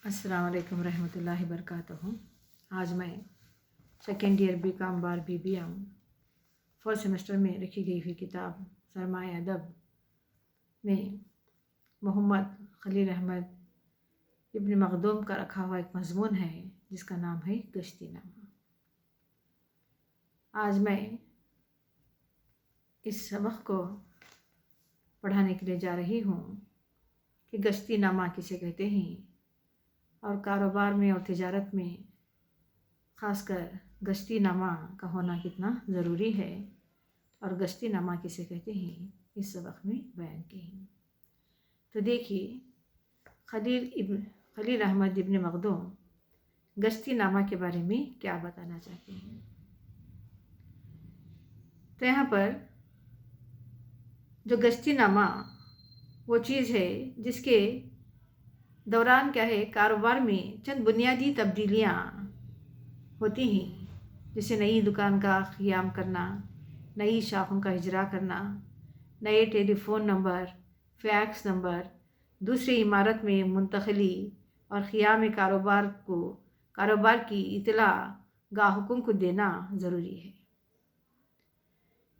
अस्सलाम वालेकुम रहमतुल्लाहि वबरकातुहू। आज मैं सेकेंड ईयर बीकॉम बार BBM फर्स्ट सेमेस्टर में लिखी गई हुई किताब सरमाया अदब में मोहम्मद खलील अहमद इब्न मखदूम का रखा हुआ एक मजमून है जिसका नाम है गश्तीनामा। आज मैं इस सबक को पढ़ाने के लिए जा रही हूँ कि गश्तीनामा किसे कहते हैं और कारोबार में और तिजारत में ख़ासकर गश्तीनामा का होना कितना ज़रूरी है और गश्तीनामा किसे कहते हैं इस सबक में बयान किए हैं। तो देखिए, खलील अहमद इब्न मखदूम गश्तीनामा के बारे में क्या बताना चाहते हैं। तो यहाँ पर जो गश्तीनामा वो चीज़ है जिसके दौरान क्या है, कारोबार में चंद बुनियादी तब्दीलियाँ होती हैं, जैसे नई दुकान का क़याम करना, नई शाखों का इजरा करना, नए टेलीफ़ोन नंबर, फैक्स नंबर, दूसरी इमारत में मुंतकली और क़याम कारोबार की इतला गाहकों को देना ज़रूरी है।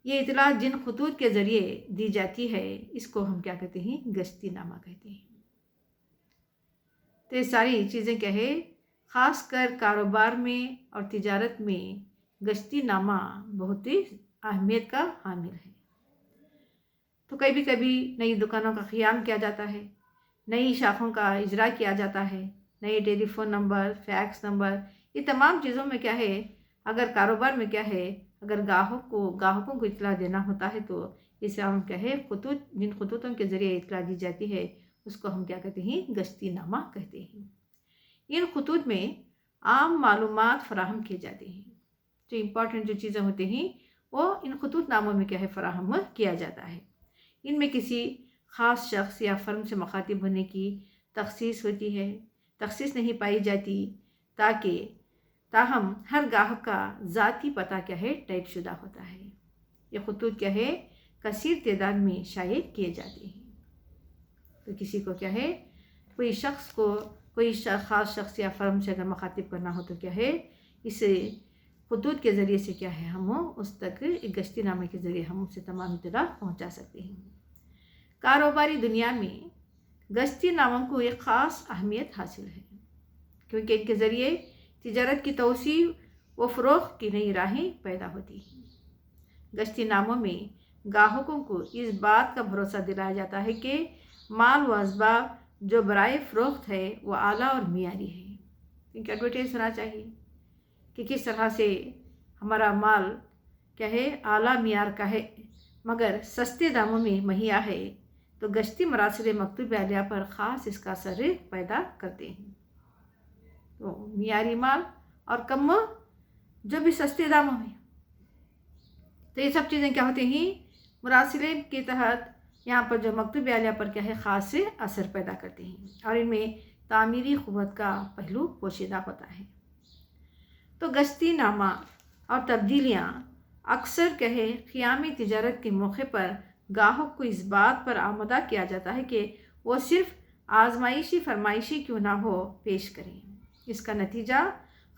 ये इतला जिन खतूत के ज़रिए दी जाती है इसको हम क्या कहते हैं, गश्तीनामा कहते हैं। तो ये सारी चीज़ें क्या है, ख़ास कर कारोबार में और तिजारत में गश्तीनामा बहुत ही अहमियत का हामिल है। तो कभी कभी नई दुकानों का क़याम किया जाता है, नई शाखों का इजरा किया जाता है, नए टेलीफ़ोन नंबर, फैक्स नंबर, ये तमाम चीज़ों में क्या है, अगर कारोबार में क्या है, अगर ग्राहकों को इतला देना होता है तो इसे हम क्या है, जिन खतूतों के ज़रिए इतला दी जाती है उसको हम क्या कहते हैं, गश्तीनामा कहते हैं। इन खतूत में आम मालूमात फराहम किए जाते हैं। जो इम्पॉर्टेंट जो चीज़ें होती हैं वो इन खतूत नामों में क्या है, फराहम किया जाता है। इनमें किसी ख़ास शख्स या फर्म से मुखातिब होने की तखसीस होती है, तखसीस नहीं पाई जाती, ताहम हर गाहक का ज़ाती पता क्या है, टाइप शुदा होता है। ये खतूत क्या है, कसीर तादाद में शाये किए जाते हैं। तो किसी को क्या है, कोई ख़ास शख्स या फर्म से अगर मुखातिब करना हो तो क्या है, इसे खतूत के ज़रिए से क्या है, हम उस तक एक गश्तीनामे के ज़रिए हम उसे तमाम इत्तला पहुँचा सकते हैं। कारोबारी दुनिया में गश्तीनामों को एक ख़ास अहमियत हासिल है क्योंकि इनके ज़रिए तिजारत की तौसी व फ़रोख्त की नई राहें पैदा होती हैं। गश्तीनामों में गाहकों को इस बात का भरोसा दिलाया जाता है कि माल व असबाब जो बराए फ़रोख्त है वह आला और मियारी है। इनकी एडवर्टाइज होना चाहिए कि किस तरह से हमारा माल क्या है, आला मियार का है मगर सस्ते दामों में मुहैया है। तो गश्ती मरासिल मकतूब आलिया पर ख़ास इसका असर पैदा करते हैं। तो मियारी माल और कम जो भी सस्ते दामों में, तो ये सब चीज़ें क्या होती हैं, मरासिले के तहत यहाँ पर जो मकतूब आलिया पर क्या है, ख़ास से असर पैदा करते हैं और इनमें तामीरी क़ुव्वत का पहलू पोशीदा होता है। तो गश्तीनामा और तब्दीलियाँ अक्सर कहे क़यामी तिजारत के मौके पर गाहक को इस बात पर आमदा किया जाता है कि वो सिर्फ आजमाइशी फरमाइशी क्यों ना हो पेश करें। इसका नतीजा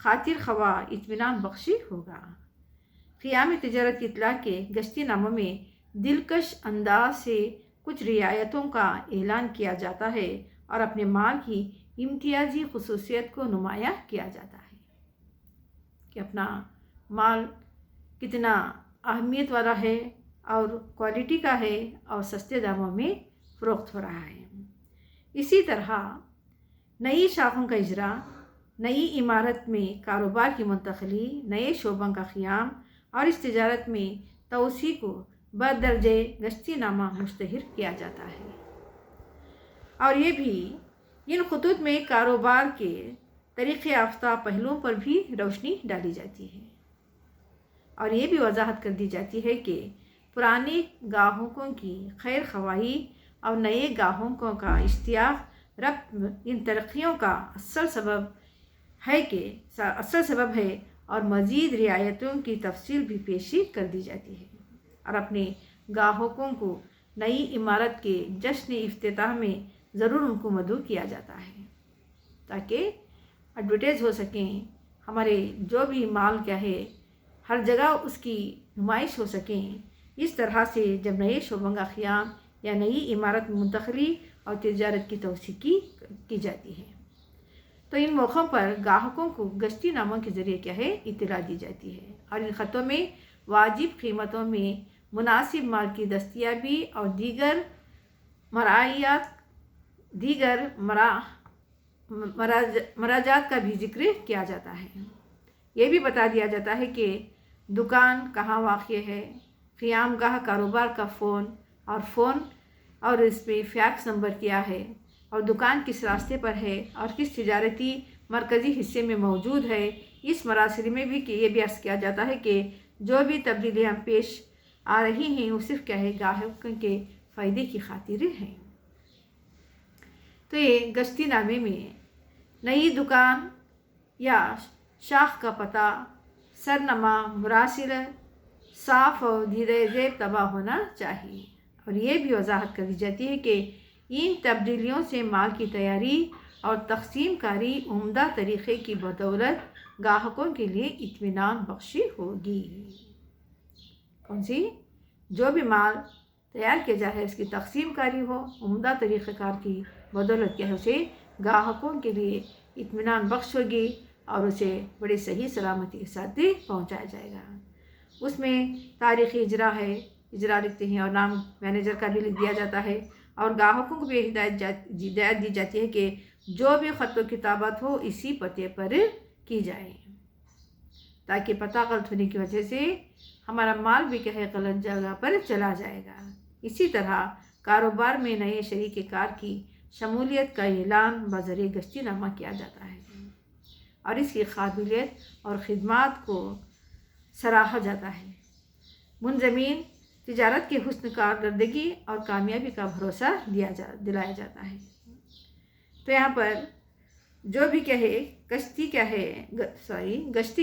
खातिर ख्वा इत्मीनान बख्शी होगा। क़यामी तिजारत की इत्ला के गश्तीनामों में दिलकश अंदाज से कुछ रियायतों का ऐलान किया जाता है और अपने माल की इम्तियाजी खुसूसियत को नुमाया किया जाता है कि अपना माल कितना अहमियत वाला है और क्वालिटी का है और सस्ते दामों में फ़रोख्त हो रहा है। इसी तरह नई शाखों का इजरा, नई इमारत में कारोबार की मुंतकली, नए शोबों का क़याम और इस तिजारत में तौसी को बदर्जे गश्तीनामा मुश्तहर किया जाता है। और ये भी इन खतूत में कारोबार के तरीक़े याफ्ता पहलुओं पर भी रोशनी डाली जाती है और ये भी वजाहत कर दी जाती है कि पुराने गाहकों की खैर ख्वाही और नए गाहकों का इश्तियाक रब्त इन तरक्कियों का असल सबब है और मज़ीद रियायतों की तफसील भी पेशी कर दी जाती है और अपने गाहकों को नई इमारत के जश्न इफ्तिताह में ज़रूर उनको मदऊ किया जाता है। تاکہ ایڈورٹائز ہو سکیں، ہمارے جو بھی مال کیا ہے ہر جگہ اس کی نمائش ہو سکیں۔ اس طرح سے جب نئے شعبوں کا قیام یا نئی عمارت میں منتقلی اور تجارت کی توسیع کی جاتی ہے تو ان موقعوں پر گاہکوں کو گشتی ناموں کے ذریعے کیا ہے اطلاع دی جاتی ہے، اور ان خطوں میں واجب قیمتوں میں مناسب مال کی دستیابی اور دیگر مراجات کا بھی ذکر کیا جاتا ہے۔ یہ بھی بتا دیا جاتا ہے کہ دکان کہاں واقع ہے، قیام گاہ کاروبار کا فون اور اس پہ فیکس نمبر کیا ہے، اور دکان کس راستے پر ہے اور کس تجارتی مرکزی حصے میں موجود ہے۔ اس مراسل میں بھی یہ بھی عرض کیا جاتا ہے کہ جو بھی تبدیلیاں پیش آ رہی ہیں وہ صرف کیا ہے گاہکوں کے فائدے کی خاطر ہیں۔ تو یہ گشتی نامے میں نئی دکان یا شاخ کا پتہ، سرنامہ، مراسل صاف اور دیدہ ذیل طبع ہونا چاہیے، اور یہ بھی وضاحت کر دی جاتی ہے کہ ان تبدیلیوں سے مال کی تیاری اور تقسیم کاری عمدہ طریقے کی بدولت گاہکوں کے لیے اطمینان بخشی ہوگی۔ کون سی؟ جو بھی مال تیار کیا جائے اس کی تقسیم کاری ہو عمدہ طریقہ کار کی بدولت کیا ہے اسے گاہکوں کے لیے اطمینان بخش ہوگی اور اسے بڑی صحیح سلامتی کے ساتھ پہنچایا جائے گا۔ اس میں تاریخی اجرا ہے، اجرا لکھتے ہیں اور نام مینیجر کا بھی لکھ دیا جاتا ہے، اور گاہکوں کو بھی ہدایت دی جاتی ہے کہ جو بھی خط و کتابت ہو اسی پتے پر کی جائے، تاکہ پتہ غلط ہونے کی وجہ سے ہمارا مال بھی کیا ہے غلط جگہ پر چلا جائے گا۔ اسی طرح کاروبار میں نئے شریک کار کی شمولیت کا اعلان بذریعہ گشتی نامہ کیا جاتا ہے، اور اس کی قابلیت اور خدمات کو سراہا جاتا ہے۔ منضمین تجارت کے حسن کارکردگی اور کامیابی کا بھروسہ دلایا جاتا ہے۔ تو یہاں پر جو بھی کیا ہے گشتی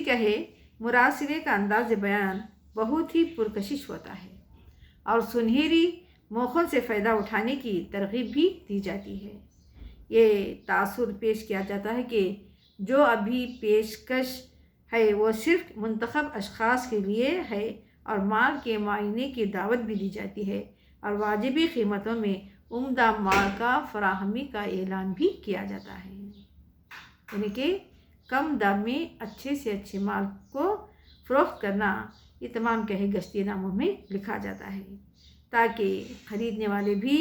کیا ہے مراسلے کا انداز بیان بہت ہی پرکشش ہوتا ہے، اور سنہری موقعوں سے فائدہ اٹھانے کی ترغیب بھی دی جاتی ہے۔ یہ تاثر پیش کیا جاتا ہے کہ جو ابھی پیشکش ہے وہ صرف منتخب اشخاص کے لیے ہے، اور مال کے معائنے کی دعوت بھی دی جاتی ہے، اور واجبی قیمتوں میں عمدہ مال کا فراہمی کا اعلان بھی کیا جاتا ہے، یعنی کہ کم دام میں اچھے سے اچھے مال کو فروخت کرنا یہ تمام کیا ہے گشتی ناموں میں لکھا جاتا ہے، تاکہ خریدنے والے بھی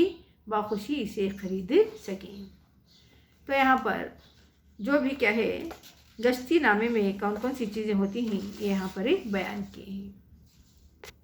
باخوشی اسے خرید سکیں۔ تو یہاں پر جو بھی کیا ہے گشتی نامے میں کون کون سی چیزیں ہوتی ہیں یہ یہاں پر بیان کی ہیں۔